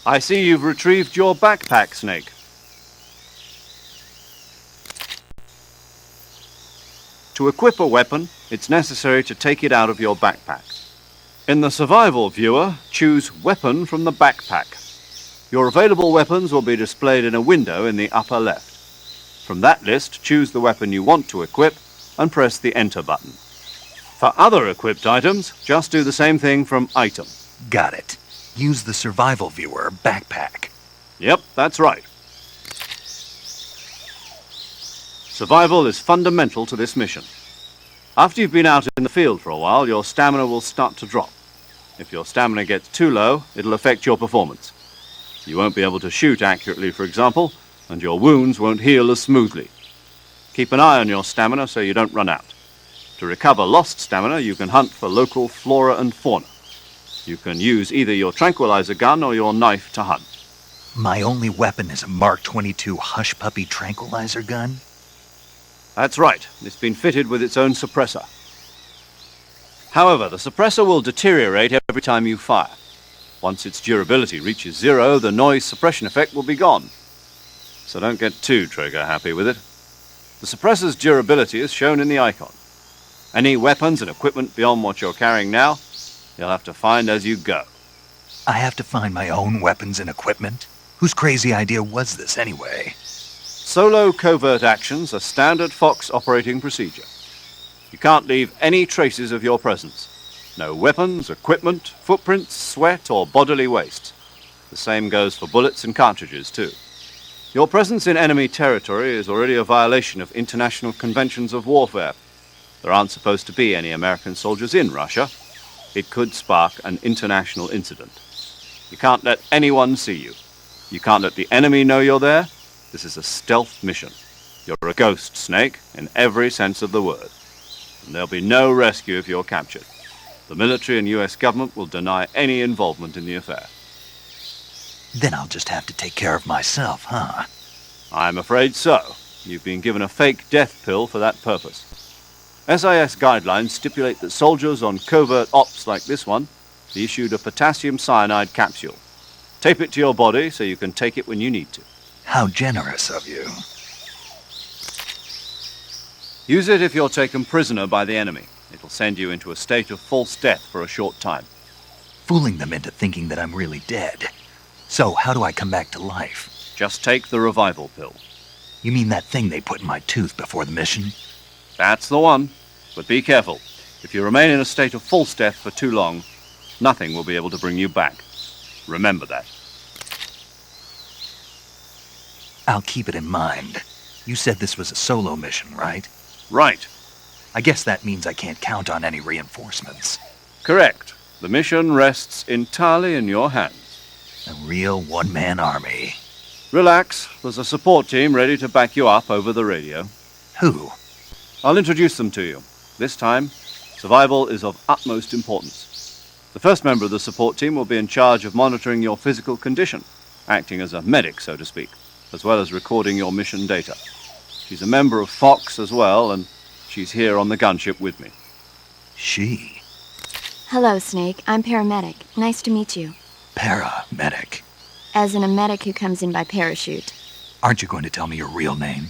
I see you've retrieved your backpack, Snake. To equip a weapon, it's necessary to take it out of your backpack. In the survival viewer, choose Weapon from the backpack. Your available weapons will be displayed in a window in the upper left. From that list, choose the weapon you want to equip and press the Enter button. For other equipped items, just do the same thing from Item. Got it. Use the survival viewer backpack. Yep, that's right. Survival is fundamental to this mission. After you've been out in the field for a while, your stamina will start to drop. If your stamina gets too low, it'll affect your performance. You won't be able to shoot accurately, for example, and your wounds won't heal as smoothly. Keep an eye on your stamina so you don't run out. To recover lost stamina, you can hunt for local flora and fauna. You can use either your tranquilizer gun or your knife to hunt. My only weapon is a Mark 22 Hush Puppy tranquilizer gun? That's right. It's been fitted with its own suppressor. However, the suppressor will deteriorate every time you fire. Once its durability reaches 0, the noise suppression effect will be gone. So don't get too trigger-happy with it. The suppressor's durability is shown in the icon. Any weapons and equipment beyond what you're carrying now, you'll have to find as you go. I have to find my own weapons and equipment? Whose crazy idea was this anyway? Solo covert actions are standard Fox operating procedure. You can't leave any traces of your presence. No weapons, equipment, footprints, sweat, or bodily waste. The same goes for bullets and cartridges, too. Your presence in enemy territory is already a violation of international conventions of warfare. There aren't supposed to be any American soldiers in Russia. It could spark an international incident. You can't let anyone see you. You can't let the enemy know you're there. This is a stealth mission. You're a ghost, Snake, in every sense of the word. And there'll be no rescue if you're captured. The military and US government will deny any involvement in the affair. Then I'll just have to take care of myself, huh? I'm afraid so. You've been given a fake death pill for that purpose. SIS guidelines stipulate that soldiers on covert ops like this one be issued a potassium cyanide capsule. Tape it to your body so you can take it when you need to. How generous of you. Use it if you're taken prisoner by the enemy. It'll send you into a state of false death for a short time. Fooling them into thinking that I'm really dead. So, how do I come back to life? Just take the revival pill. You mean that thing they put in my tooth before the mission? That's the one. But be careful. If you remain in a state of false death for too long, nothing will be able to bring you back. Remember that. I'll keep it in mind. You said this was a solo mission, right? Right. I guess that means I can't count on any reinforcements. Correct. The mission rests entirely in your hands. A real one-man army. Relax. There's a support team ready to back you up over the radio. Who? I'll introduce them to you. This time, survival is of utmost importance. The first member of the support team will be in charge of monitoring your physical condition, acting as a medic, so to speak, as well as recording your mission data. She's a member of Fox as well, and she's here on the gunship with me. She? Hello, Snake. I'm paramedic. Nice to meet you. Paramedic. As in a medic who comes in by parachute. Aren't you going to tell me your real name?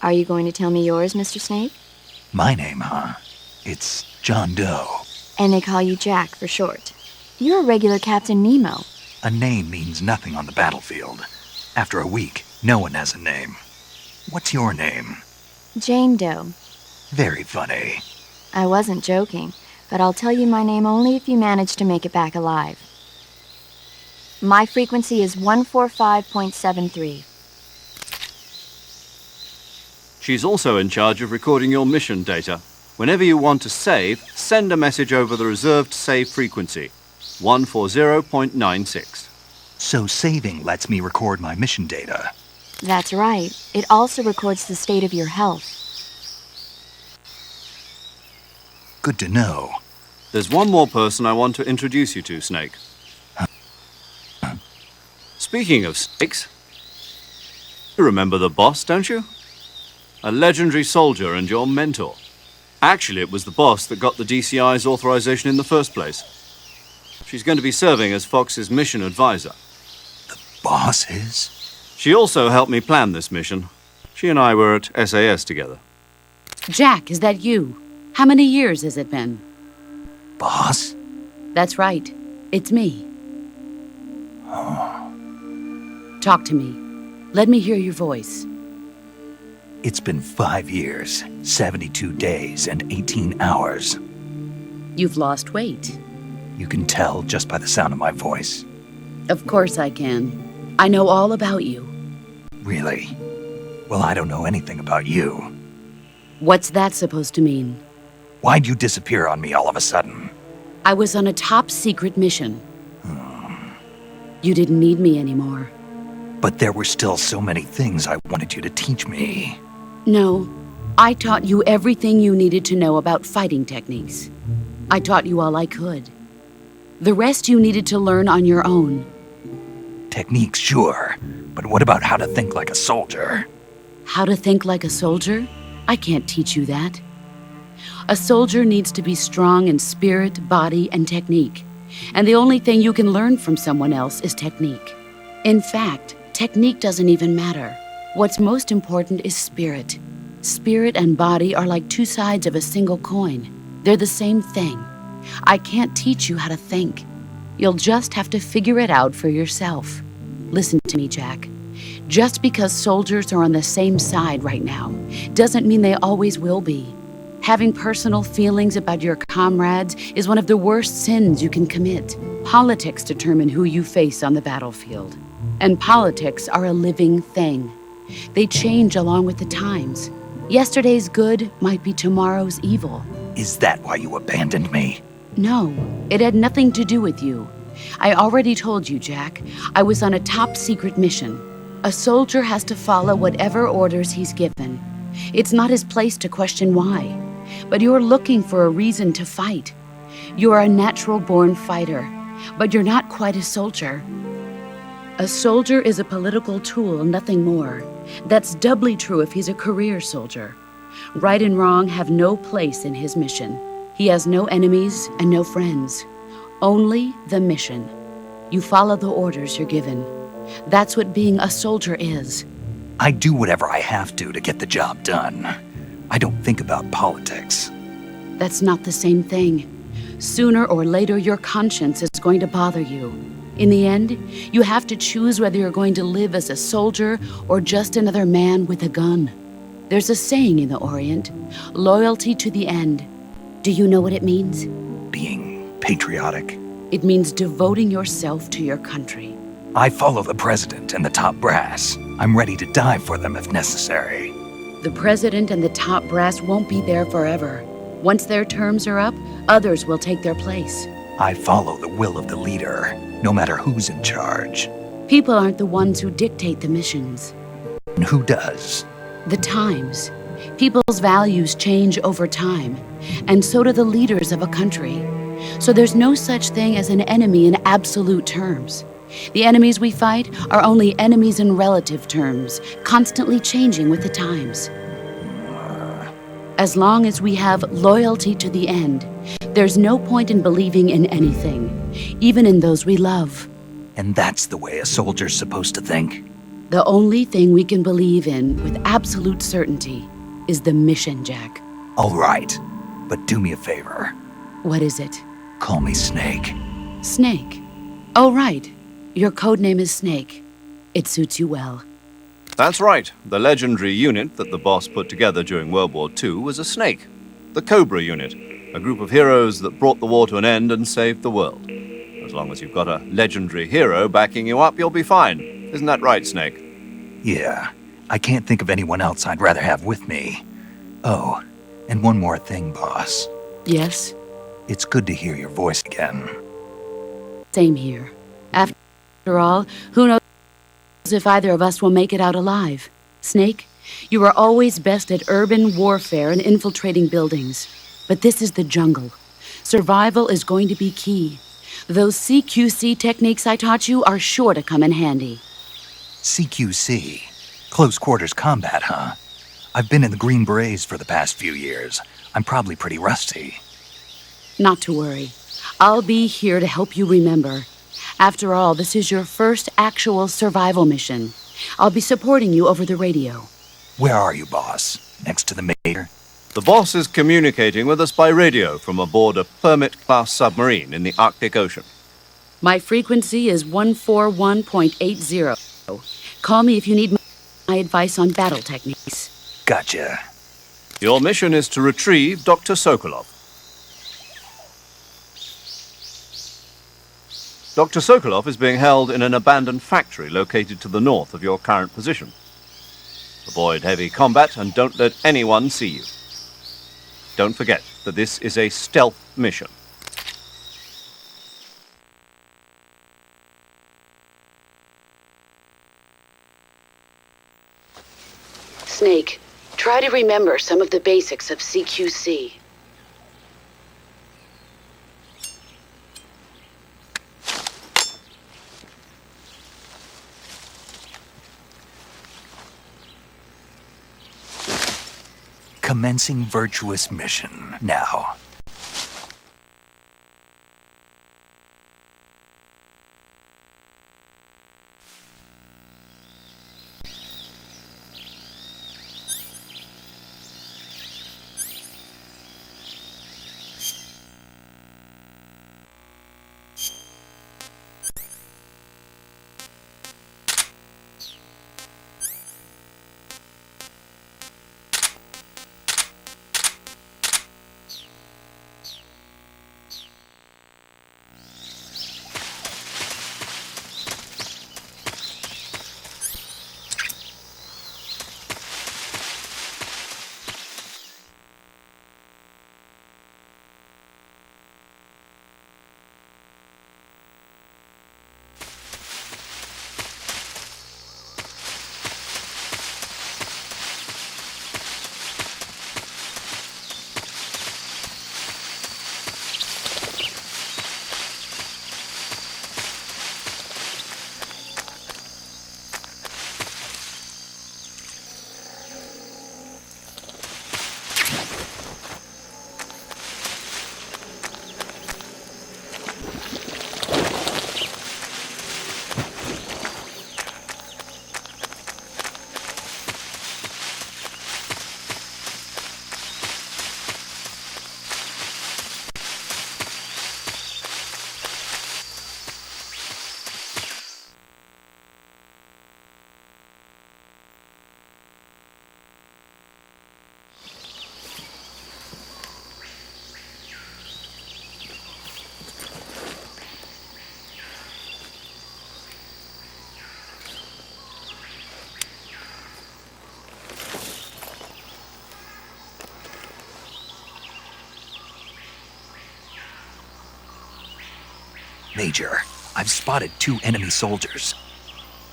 Are you going to tell me yours, Mr. Snake? My name, huh? It's John Doe. And they call you Jack for short. You're a regular Captain Nemo. A name means nothing on the battlefield. After a week, no one has a name. What's your name? Jane Doe. Very funny. I wasn't joking, but I'll tell you my name only if you manage to make it back alive. My frequency is 145.73. She's also in charge of recording your mission data. Whenever you want to save, send a message over the reserved save frequency, 140.96. So saving lets me record my mission data. That's right. It also records the state of your health. Good to know. There's one more person I want to introduce you to, Snake. Speaking of snakes, you remember the boss, don't you? A legendary soldier and your mentor. Actually, it was the boss that got the DCI's authorization in the first place. She's going to be serving as Fox's mission advisor. The boss is? She also helped me plan this mission. She and I were at SAS together. Jack, is that you? How many years has it been? Boss? That's right. It's me. Talk to me. Let me hear your voice. It's been 5 years, 72 days, and 18 hours. You've lost weight. You can tell just by the sound of my voice. Of course I can. I know all about you. Really? Well, I don't know anything about you. What's that supposed to mean? Why'd you disappear on me all of a sudden? I was on a top-secret mission. You didn't need me anymore. But there were still so many things I wanted you to teach me. No, I taught you everything you needed to know about fighting techniques. I taught you all I could. The rest you needed to learn on your own. Techniques, sure. But what about how to think like a soldier? How to think like a soldier? I can't teach you that. A soldier needs to be strong in spirit, body, and technique. And the only thing you can learn from someone else is technique. In fact, technique doesn't even matter. What's most important is spirit. Spirit and body are like two sides of a single coin. They're the same thing. I can't teach you how to think. You'll just have to figure it out for yourself. Listen to me, Jack. Just because soldiers are on the same side right now doesn't mean they always will be. Having personal feelings about your comrades is one of the worst sins you can commit. Politics determine who you face on the battlefield. And politics are a living thing. They change along with the times. Yesterday's good might be tomorrow's evil. Is that why you abandoned me? No, it had nothing to do with you. I already told you, Jack. I was on a top-secret mission. A soldier has to follow whatever orders he's given. It's not his place to question why. But you're looking for a reason to fight. You are a natural-born fighter, but you're not quite a soldier. A soldier is a political tool, nothing more. That's doubly true if he's a career soldier. Right and wrong have no place in his mission. He has no enemies and no friends. Only the mission. You follow the orders you're given. That's what being a soldier is. I do whatever I have to get the job done. I don't think about politics. That's not the same thing. Sooner or later, your conscience is going to bother you. In the end, you have to choose whether you're going to live as a soldier or just another man with a gun. There's a saying in the Orient, loyalty to the end. Do you know what it means? Being patriotic. It means devoting yourself to your country. I follow the president and the top brass. I'm ready to die for them if necessary. The president and the top brass won't be there forever. Once their terms are up, others will take their place. I follow the will of the leader, no matter who's in charge. People aren't the ones who dictate the missions. And who does? The times. People's values change over time, and so do the leaders of a country. So there's no such thing as an enemy in absolute terms. The enemies we fight are only enemies in relative terms, constantly changing with the times. As long as we have loyalty to the end, there's no point in believing in anything, even in those we love. And that's the way a soldier's supposed to think? The only thing we can believe in with absolute certainty is the mission, Jack. All right, but do me a favor. What is it? Call me Snake. Snake. Oh, right. Your code name is Snake. It suits you well. That's right. The legendary unit that the boss put together during World War II was a snake. The Cobra unit, a group of heroes that brought the war to an end and saved the world. As long as you've got a legendary hero backing you up, you'll be fine. Isn't that right, Snake? Yeah, I can't think of anyone else I'd rather have with me. Oh, and one more thing, boss. Yes? It's good to hear your voice again. Same here. After all, who knows if either of us will make it out alive? Snake, you are always best at urban warfare and infiltrating buildings. But this is the jungle. Survival is going to be key. Those CQC techniques I taught you are sure to come in handy. CQC? Close quarters combat, huh? I've been in the Green Berets for the past few years. I'm probably pretty rusty. Not to worry. I'll be here to help you remember. After all, this is your first actual survival mission. I'll be supporting you over the radio. Where are you, boss? Next to the major? The boss is communicating with us by radio from aboard a Permit-class submarine in the Arctic Ocean. My frequency is 141.80. Call me if you need my advice on battle techniques. Gotcha. Your mission is to retrieve Dr. Sokolov. Dr. Sokolov is being held in an abandoned factory located to the north of your current position. Avoid heavy combat and don't let anyone see you. Don't forget that this is a stealth mission. Snake, try to remember some of the basics of CQC. Commencing virtuous mission. Now. Major, I've spotted 2 enemy soldiers.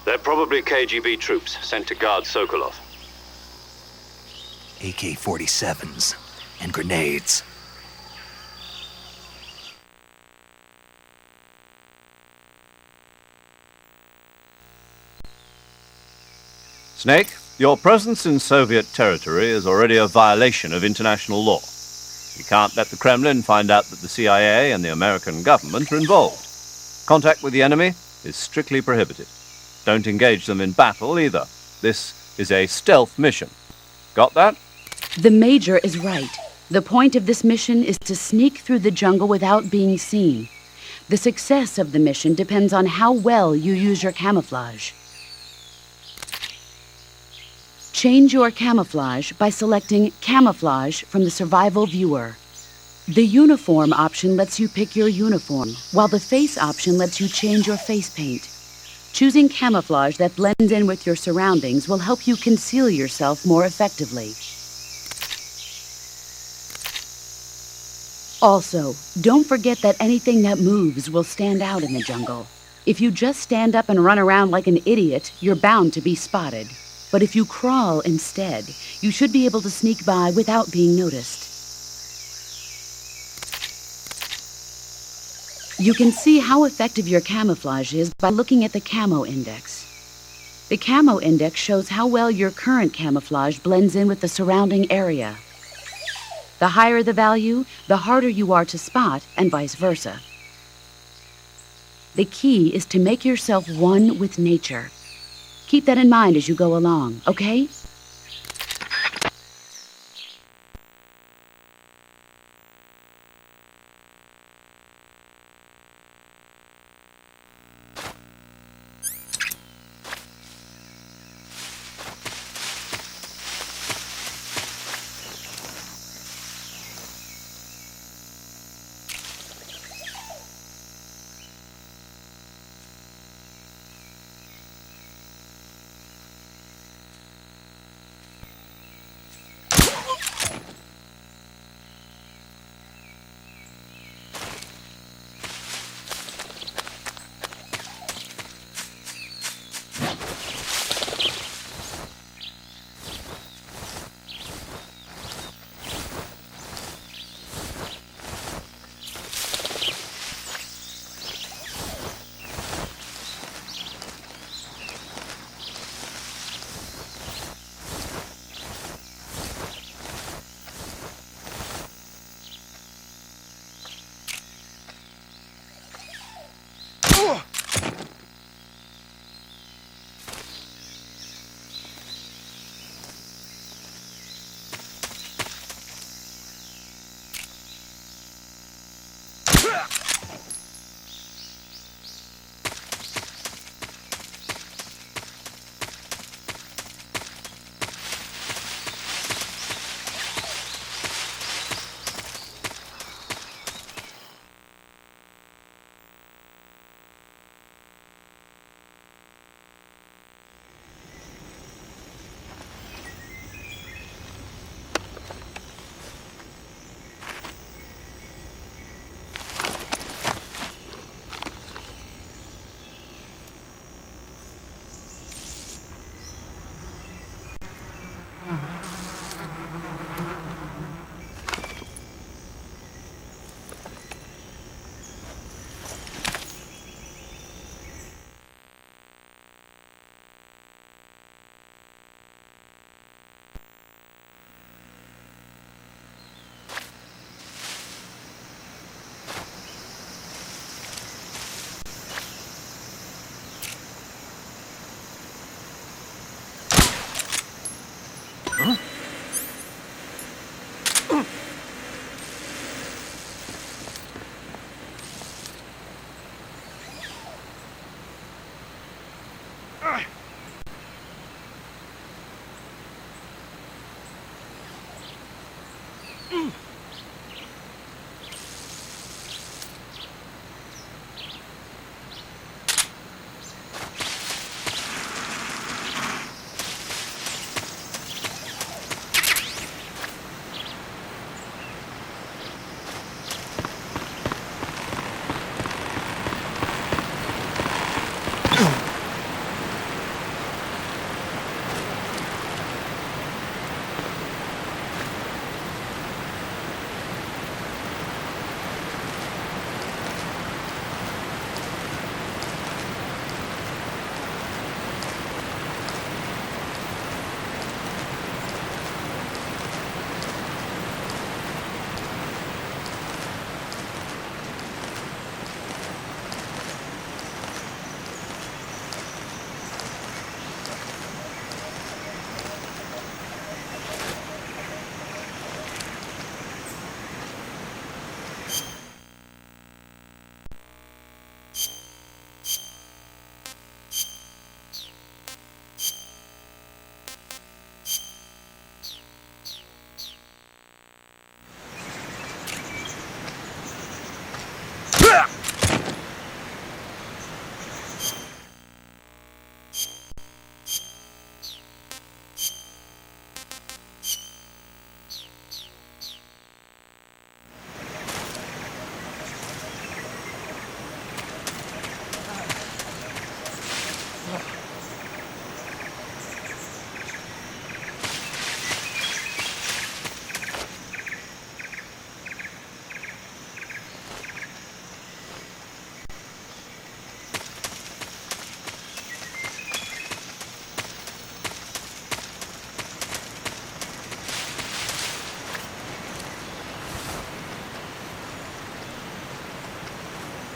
They're probably KGB troops sent to guard Sokolov. AK-47s and grenades. Snake, your presence in Soviet territory is already a violation of international law. You can't let the Kremlin find out that the CIA and the American government are involved. Contact with the enemy is strictly prohibited. Don't engage them in battle either. This is a stealth mission. Got that? The Major is right. The point of this mission is to sneak through the jungle without being seen. The success of the mission depends on how well you use your camouflage. Change your camouflage by selecting Camouflage from the Survival Viewer. The Uniform option lets you pick your uniform, while the Face option lets you change your face paint. Choosing camouflage that blends in with your surroundings will help you conceal yourself more effectively. Also, don't forget that anything that moves will stand out in the jungle. If you just stand up and run around like an idiot, you're bound to be spotted. But if you crawl instead, you should be able to sneak by without being noticed. You can see how effective your camouflage is by looking at the Camo Index. The Camo Index shows how well your current camouflage blends in with the surrounding area. The higher the value, the harder you are to spot, and vice versa. The key is to make yourself one with nature. Keep that in mind as you go along, okay?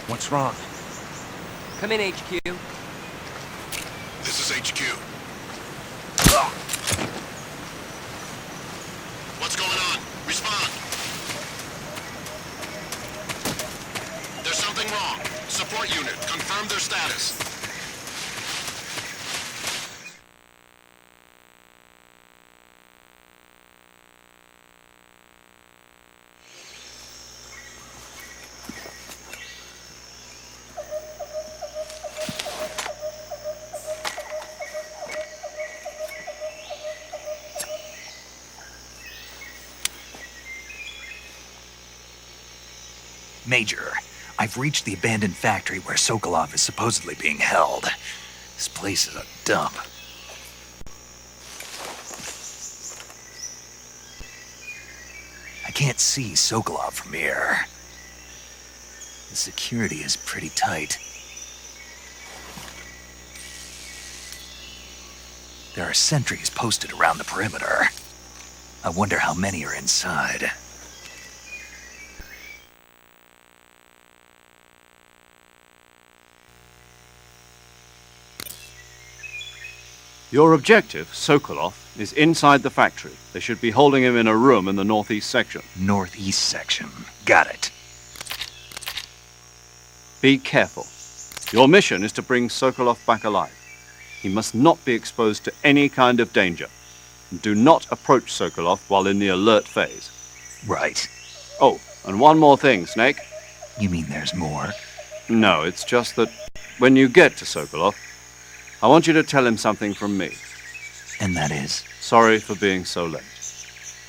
What's wrong? Come in, HQ. This is HQ. What's going on? Respond. There's something wrong. Support unit, confirm their status. Major, I've reached the abandoned factory where Sokolov is supposedly being held. This place is a dump. I can't see Sokolov from here. The security is pretty tight. There are sentries posted around the perimeter. I wonder how many are inside. Your objective, Sokolov, is inside the factory. They should be holding him in a room in the northeast section. Northeast section. Got it. Be careful. Your mission is to bring Sokolov back alive. He must not be exposed to any kind of danger. And do not approach Sokolov while in the alert phase. Right. Oh, and one more thing, Snake. You mean there's more? No, it's just that when you get to Sokolov, I want you to tell him something from me. And that is? Sorry for being so late.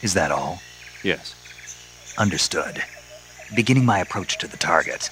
Is that all? Yes. Understood. Beginning my approach to the target.